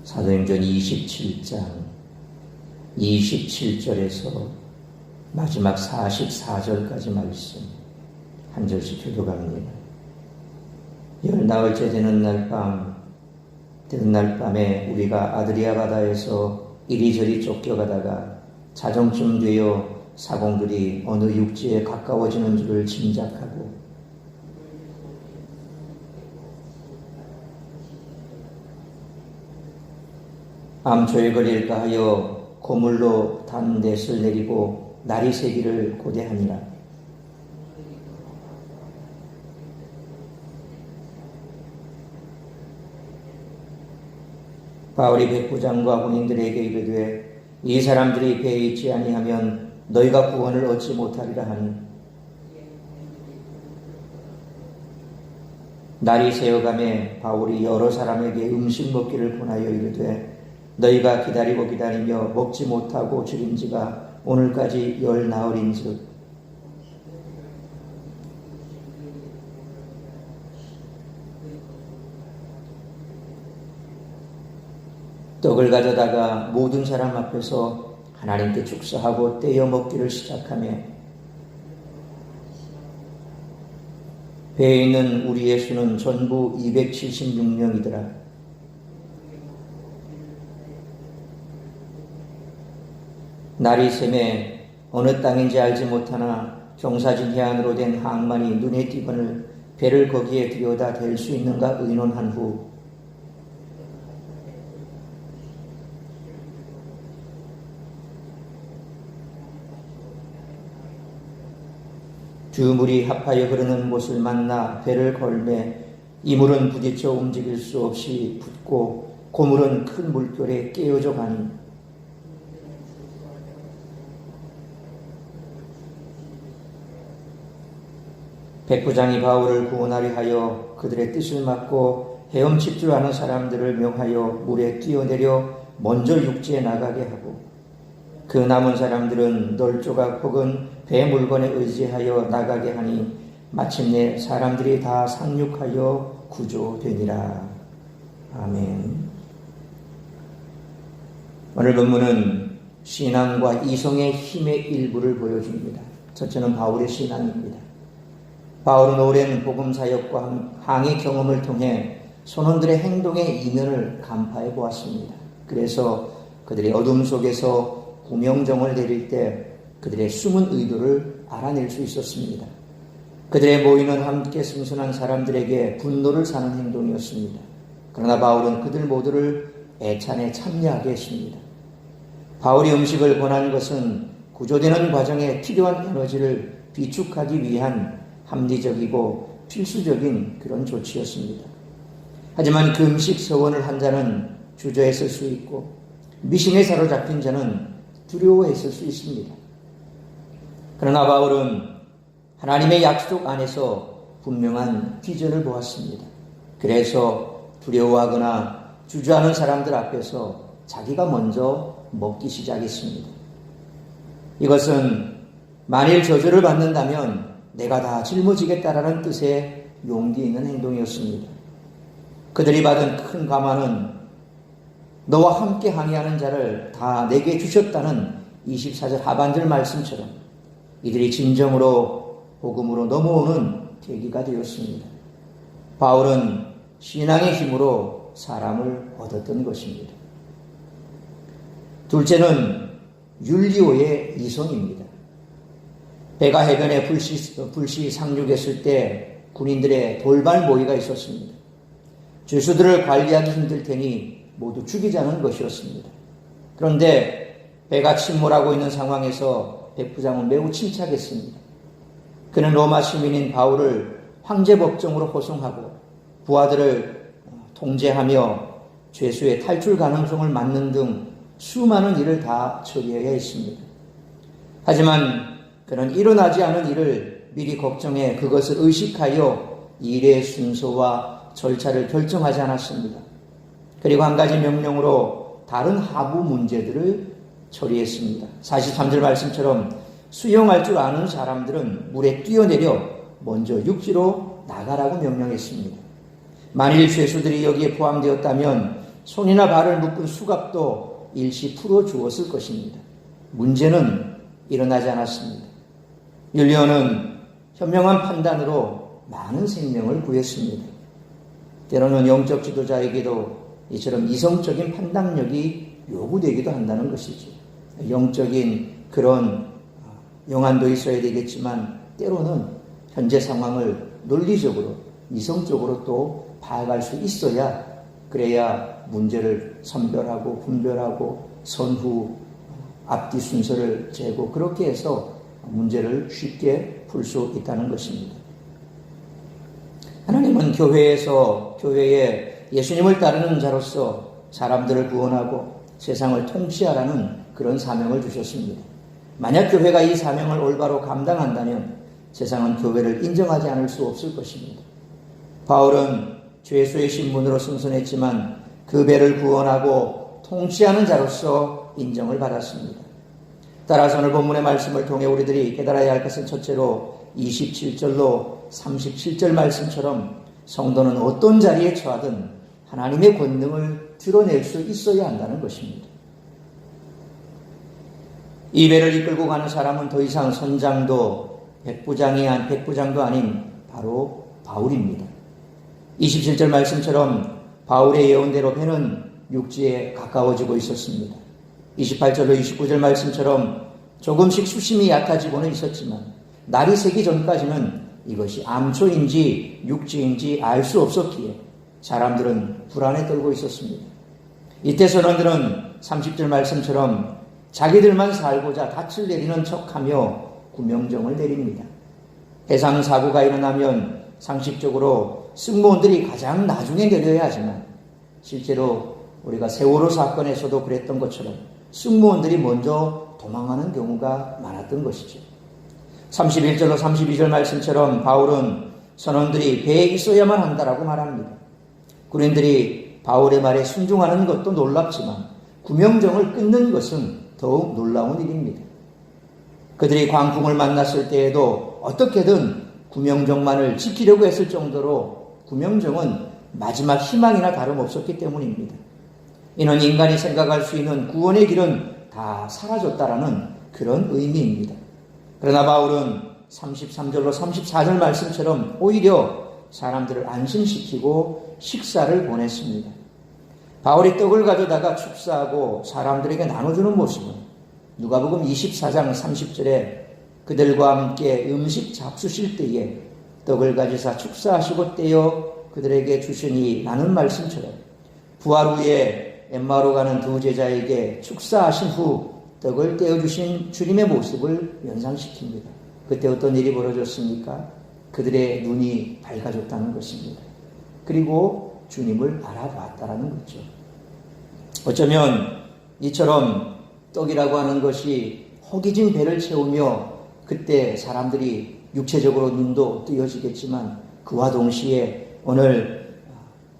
사도행전 27장 27절에서 마지막 44절까지 말씀 한 절씩 교독합니다. 열나흘째 되는 날 밤에 우리가 아드리아 바다에서 이리저리 쫓겨가다가 자정쯤 되어 사공들이 어느 육지에 가까워지는 줄을 짐작하고 암초에 걸릴까 하여 고물로 단 넷을 내리고 날이 새기를 고대하니라. 바울이 백부장과 군인들에게 이르되 이 사람들이 배에 있지 아니하면 너희가 구원을 얻지 못하리라 하니 날이 새어가매 바울이 여러 사람에게 음식 먹기를 권하여 이르되 너희가 기다리며 먹지 못하고 죽인 지가 오늘까지 10나흘인즉 떡을 가져다가 모든 사람 앞에서 하나님께 축사하고 떼어 먹기를 시작하며 배에 있는 우리의 수는 전부 276명이더라. 날이 새매 어느 땅인지 알지 못하나 경사진 해안으로 된 항만이 눈에 띄거늘 배를 거기에 들여다 댈 수 있는가 의논한 후 두 물이 합하여 흐르는 곳을 만나 배를 걸매 이 물은 부딪혀 움직일 수 없이 붙고 고물은 큰 물결에 깨어져 가니 백부장이 바울을 구원하려 하여 그들의 뜻을 막고 헤엄칠 줄 아는 사람들을 명하여 물에 뛰어내려 먼저 육지에 나가게 하고 그 남은 사람들은 널조각 혹은 배 물건에 의지하여 나가게 하니 마침내 사람들이 다 상륙하여 구조되니라. 아멘. 오늘 본문은 신앙과 이성의 힘의 일부를 보여줍니다. 첫째는 바울의 신앙입니다. 바울은 오랜 복음 사역과 항해 경험을 통해 선원들의 행동의 이면을 간파해 보았습니다. 그래서 그들의 어둠 속에서 구명정을 내릴 때 그들의 숨은 의도를 알아낼 수 있었습니다. 그들의 모이는 함께 승선한 사람들에게 분노를 사는 행동이었습니다. 그러나 바울은 그들 모두를 애찬에 참여하게 했습니다. 바울이 음식을 권한 것은 구조되는 과정에 필요한 에너지를 비축하기 위한 합리적이고 필수적인 그런 조치였습니다. 하지만 그 음식 서원을 한 자는 주저했을 수 있고 미신에 사로잡힌 자는 두려워했을 수 있습니다. 그러나 바울은 하나님의 약속 안에서 분명한 비전을 보았습니다. 그래서 두려워하거나 주저하는 사람들 앞에서 자기가 먼저 먹기 시작했습니다. 이것은 만일 저주를 받는다면 내가 다 짊어지겠다라는 뜻의 용기 있는 행동이었습니다. 그들이 받은 큰 가마는 너와 함께 항해하는 자를 다 내게 주셨다는 24절 하반절 말씀처럼 이들이 진정으로 복음으로 넘어오는 계기가 되었습니다. 바울은 신앙의 힘으로 사람을 얻었던 것입니다. 둘째는 율리오의 이성입니다. 배가 해변에 불시 상륙했을 때 군인들의 돌발 모의가 있었습니다. 죄수들을 관리하기 힘들 테니 모두 죽이자는 것이었습니다. 그런데 배가 침몰하고 있는 상황에서 백부장은 매우 침착했습니다. 그는 로마 시민인 바울을 황제법정으로 호송하고 부하들을 통제하며 죄수의 탈출 가능성을 막는 등 수많은 일을 다 처리해야 했습니다. 하지만 그는 일어나지 않은 일을 미리 걱정해 그것을 의식하여 일의 순서와 절차를 결정하지 않았습니다. 그리고 한 가지 명령으로 다른 하부 문제들을 처리했습니다. 43절 말씀처럼 수영할 줄 아는 사람들은 물에 뛰어내려 먼저 육지로 나가라고 명령했습니다. 만일 죄수들이 여기에 포함되었다면 손이나 발을 묶은 수갑도 일시 풀어주었을 것입니다. 문제는 일어나지 않았습니다. 율리온은 현명한 판단으로 많은 생명을 구했습니다. 때로는 영적 지도자에게도 이처럼 이성적인 판단력이 요구되기도 한다는 것이죠. 영적인 그런 영안도 있어야 되겠지만 때로는 현재 상황을 논리적으로 이성적으로 또 파악할 수 있어야, 그래야 문제를 선별하고 분별하고 선후 앞뒤 순서를 재고 그렇게 해서 문제를 쉽게 풀 수 있다는 것입니다. 하나님은 교회에 예수님을 따르는 자로서 사람들을 구원하고 세상을 통치하라는 그런 사명을 주셨습니다. 만약 교회가 이 사명을 올바로 감당한다면 세상은 교회를 인정하지 않을 수 없을 것입니다. 바울은 죄수의 신분으로 승선했지만 그 배를 구원하고 통치하는 자로서 인정을 받았습니다. 따라서 오늘 본문의 말씀을 통해 우리들이 깨달아야 할 것은 첫째로 27절로 37절 말씀처럼 성도는 어떤 자리에 처하든 하나님의 권능을 드러낼 수 있어야 한다는 것입니다. 이 배를 이끌고 가는 사람은 더 이상 선장도 백부장도 아닌 바로 바울입니다. 27절 말씀처럼 바울의 예언대로 배는 육지에 가까워지고 있었습니다. 28절로 29절 말씀처럼 조금씩 수심이 얕아지고는 있었지만 날이 새기 전까지는 이것이 암초인지 육지인지 알 수 없었기에 사람들은 불안에 떨고 있었습니다. 이때 선원들은 30절 말씀처럼 자기들만 살고자 닻을 내리는 척하며 구명정을 내립니다. 해상사고가 일어나면 상식적으로 승무원들이 가장 나중에 내려야 하지만 실제로 우리가 세월호 사건에서도 그랬던 것처럼 승무원들이 먼저 도망하는 경우가 많았던 것이죠. 31절로 32절 말씀처럼 바울은 선원들이 배에 있어야만 한다라고 말합니다. 군인들이 바울의 말에 순종하는 것도 놀랍지만 구명정을 끊는 것은 더욱 놀라운 일입니다. 그들이 광풍을 만났을 때에도 어떻게든 구명정만을 지키려고 했을 정도로 구명정은 마지막 희망이나 다름없었기 때문입니다. 이는 인간이 생각할 수 있는 구원의 길은 다 사라졌다라는 그런 의미입니다. 그러나 바울은 33절로 34절 말씀처럼 오히려 사람들을 안심시키고 식사를 보냈습니다. 바울이 떡을 가져다가 축사하고 사람들에게 나눠주는 모습은 누가복음 24장 30절에 그들과 함께 음식 잡수실 때에 떡을 가지사 축사하시고 떼어 그들에게 주시니 라는 말씀처럼 부활 후에 엠마오로 가는 두 제자에게 축사하신 후 떡을 떼어주신 주님의 모습을 연상시킵니다. 그때 어떤 일이 벌어졌습니까? 그들의 눈이 밝아졌다는 것입니다. 그리고 주님을 알아봤다는 거죠. 어쩌면 이처럼 떡이라고 하는 것이 허기진 배를 채우며 그때 사람들이 육체적으로 눈도 뜨여지겠지만 그와 동시에 오늘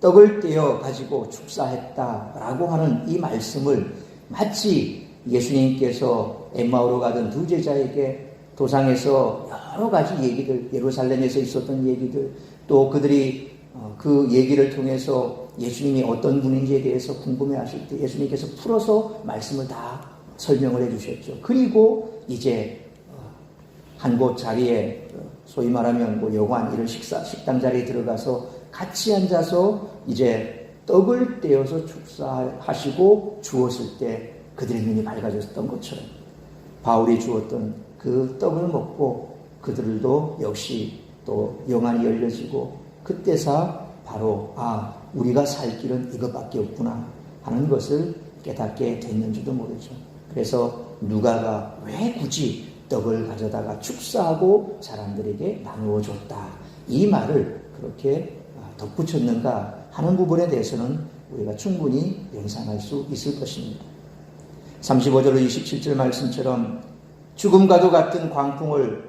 떡을 떼어 가지고 축사했다라고 하는 이 말씀을 마치 예수님께서 엠마오로 가던 두 제자에게 도상에서 여러 가지 얘기들, 예루살렘에서 있었던 얘기들, 또 그들이 그 얘기를 통해서 예수님이 어떤 분인지에 대해서 궁금해하실 때 예수님께서 풀어서 말씀을 다 설명을 해주셨죠. 그리고 이제 한 곳 자리에 소위 말하면 뭐 여관 이런 식당 자리에 들어가서 같이 앉아서 이제 떡을 떼어서 축사하시고 주었을 때 그들의 눈이 밝아졌던 것처럼 바울이 주었던 그 떡을 먹고 그들도 역시 또 영안이 열려지고 그때사 바로 우리가 살 길은 이것밖에 없구나 하는 것을 깨닫게 됐는지도 모르죠. 그래서 누가가 왜 굳이 떡을 가져다가 축사하고 사람들에게 나누어 줬다 이 말을 그렇게 덧붙였는가 하는 부분에 대해서는 우리가 충분히 연상할 수 있을 것입니다. 35절로 27절 말씀처럼 죽음과도 같은 광풍을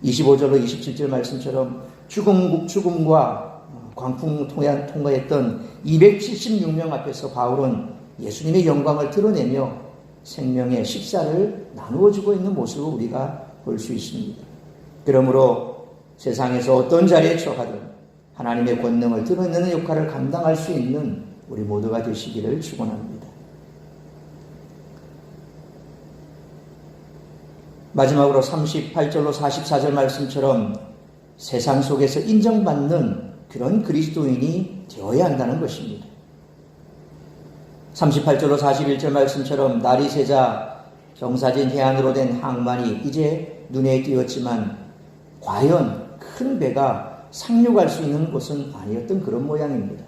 25절로 27절 말씀처럼 죽음과 광풍 통과했던 276명 앞에서 바울은 예수님의 영광을 드러내며 생명의 식사를 나누어주고 있는 모습을 우리가 볼 수 있습니다. 그러므로 세상에서 어떤 자리에 처하든 하나님의 권능을 드러내는 역할을 감당할 수 있는 우리 모두가 되시기를 축원합니다. 마지막으로 38절로 44절 말씀처럼 세상 속에서 인정받는 그런 그리스도인이 되어야 한다는 것입니다. 38절로 41절 말씀처럼 날이 새자 경사진 해안으로 된 항만이 이제 눈에 띄었지만 과연 큰 배가 상륙할 수 있는 곳은 아니었던 그런 모양입니다.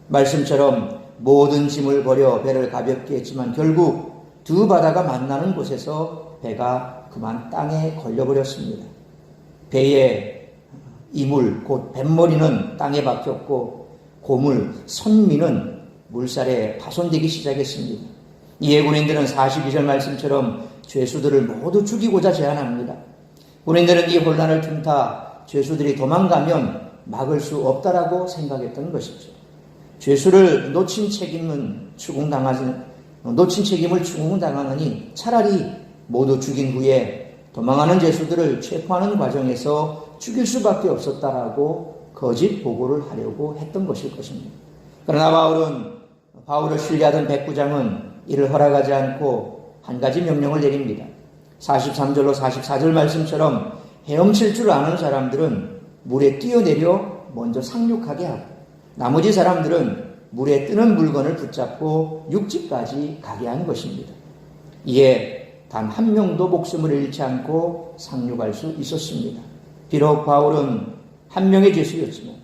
말씀처럼 모든 짐을 버려 배를 가볍게 했지만 결국 두 바다가 만나는 곳에서 배가 그만 땅에 걸려버렸습니다. 배의 이물, 곧 뱃머리는 땅에 박혔고 고물, 선미는 물살에 파손되기 시작했습니다. 이에 군인들은 42절 말씀처럼 죄수들을 모두 죽이고자 제안합니다. 군인들은 이 혼란을 틈타 죄수들이 도망가면 막을 수 없다라고 생각했던 것이죠. 죄수를 놓친 책임을 추궁당하느니 차라리 모두 죽인 후에 도망하는 죄수들을 체포하는 과정에서 죽일 수밖에 없었다라고 거짓 보고를 하려고 했던 것일 것입니다. 그러나 바울을 신뢰하던 백부장은 이를 허락하지 않고 한 가지 명령을 내립니다. 43절로 44절 말씀처럼 헤엄칠 줄 아는 사람들은 물에 뛰어내려 먼저 상륙하게 하고 나머지 사람들은 물에 뜨는 물건을 붙잡고 육지까지 가게 한 것입니다. 이에 단 한 명도 목숨을 잃지 않고 상륙할 수 있었습니다. 비록 바울은 한 명의 죄수였지만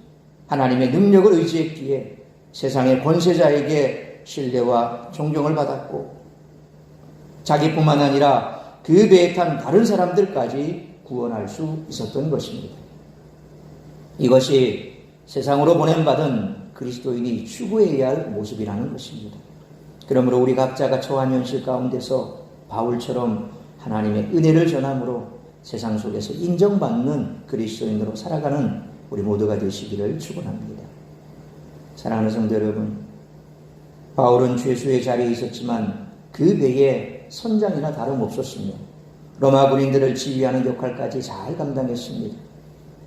하나님의 능력을 의지했기에 세상의 권세자에게 신뢰와 존경을 받았고 자기뿐만 아니라 그 배에 탄 다른 사람들까지 구원할 수 있었던 것입니다. 이것이 세상으로 보냄받은 그리스도인이 추구해야 할 모습이라는 것입니다. 그러므로 우리 각자가 처한 현실 가운데서 바울처럼 하나님의 은혜를 전함으로 세상 속에서 인정받는 그리스도인으로 살아가는 우리 모두가 되시기를 축원합니다. 사랑하는 성도 여러분, 바울은 죄수의 자리에 있었지만 그 배에 선장이나 다름없었으며 로마 군인들을 지휘하는 역할까지 잘 감당했습니다.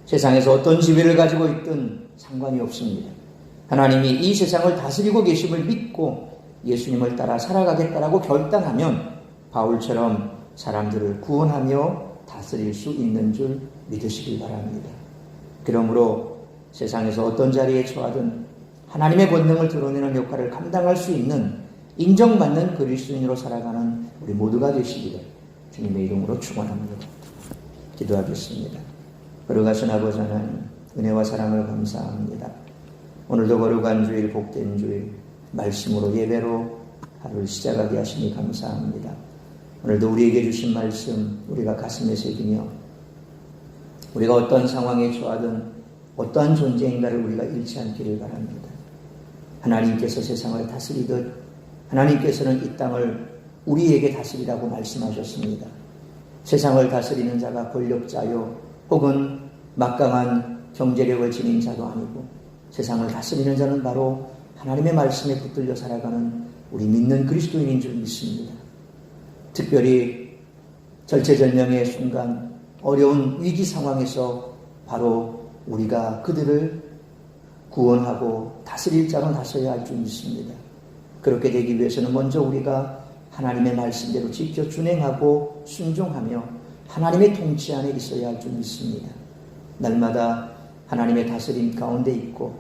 세상에서 어떤 지위를 가지고 있든 상관이 없습니다. 하나님이 이 세상을 다스리고 계심을 믿고 예수님을 따라 살아가겠다라고 결단하면 바울처럼 사람들을 구원하며 다스릴 수 있는 줄 믿으시길 바랍니다. 그러므로 세상에서 어떤 자리에 처하든 하나님의 권능을 드러내는 역할을 감당할 수 있는 인정받는 그리스도인으로 살아가는 우리 모두가 되시기를 주님의 이름으로 축원합니다. 기도하겠습니다. 거룩하신 아버지 하나님, 은혜와 사랑을 감사합니다. 오늘도 거룩한 주일, 복된 주일, 말씀으로 예배로 하루를 시작하게 하시니 감사합니다. 오늘도 우리에게 주신 말씀 우리가 가슴에 새기며 우리가 어떤 상황에 처하든 어떠한 존재인가를 우리가 잃지 않기를 바랍니다. 하나님께서 세상을 다스리듯 하나님께서는 이 땅을 우리에게 다스리라고 말씀하셨습니다. 세상을 다스리는 자가 권력자요 혹은 막강한 경제력을 지닌 자도 아니고 세상을 다스리는 자는 바로 하나님의 말씀에 붙들려 살아가는 우리 믿는 그리스도인인 줄 믿습니다. 특별히 절체절명의 순간 어려운 위기 상황에서 바로 우리가 그들을 구원하고 다스릴 자로 나서야 할 줄 믿습니다. 그렇게 되기 위해서는 먼저 우리가 하나님의 말씀대로 지켜 준행하고 순종하며 하나님의 통치 안에 있어야 할 줄 믿습니다. 날마다 하나님의 다스림 가운데 있고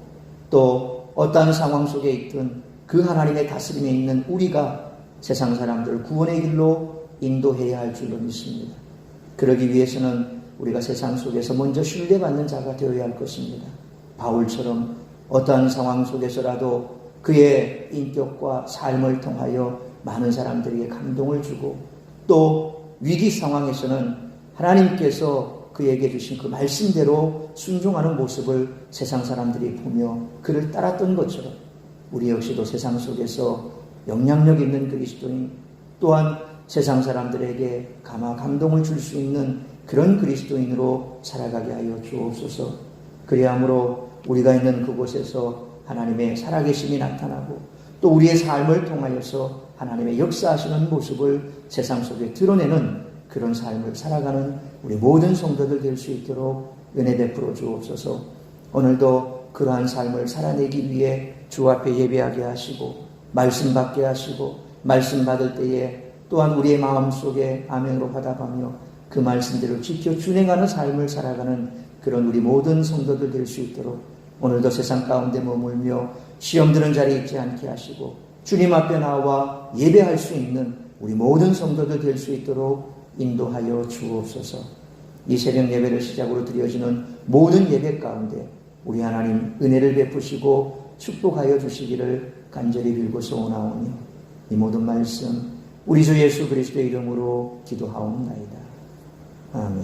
또 어떠한 상황 속에 있든 그 하나님의 다스림에 있는 우리가 세상 사람들을 구원의 길로 인도해야 할 줄로 믿습니다. 그러기 위해서는 우리가 세상 속에서 먼저 신뢰받는 자가 되어야 할 것입니다. 바울처럼 어떠한 상황 속에서라도 그의 인격과 삶을 통하여 많은 사람들에게 감동을 주고 또 위기 상황에서는 하나님께서 그에게 주신 그 말씀대로 순종하는 모습을 세상 사람들이 보며 그를 따랐던 것처럼 우리 역시도 세상 속에서 영향력 있는 그리스도인 또한 세상 사람들에게 감동을 줄 수 있는 그런 그리스도인으로 살아가게 하여 주옵소서. 그리함으로 우리가 있는 그곳에서 하나님의 살아계심이 나타나고 또 우리의 삶을 통하여서 하나님의 역사하시는 모습을 세상 속에 드러내는 그런 삶을 살아가는 우리 모든 성도들 될 수 있도록 은혜 베풀어 주옵소서. 오늘도 그러한 삶을 살아내기 위해 주 앞에 예배하게 하시고 말씀 받게 하시고 말씀 받을 때에 또한 우리의 마음속에 아멘으로 화답하며 그 말씀대로 지켜 준행하는 삶을 살아가는 그런 우리 모든 성도들 될 수 있도록 오늘도 세상 가운데 머물며 시험 드는 자리에 있지 않게 하시고 주님 앞에 나와 예배할 수 있는 우리 모든 성도들 될 수 있도록 인도하여 주옵소서. 이 새벽 예배를 시작으로 드려지는 모든 예배 가운데 우리 하나님 은혜를 베푸시고 축복하여 주시기를 간절히 빌고 소원하오며 이 모든 말씀 우리 주 예수 그리스도의 이름으로 기도하옵나이다. 아멘.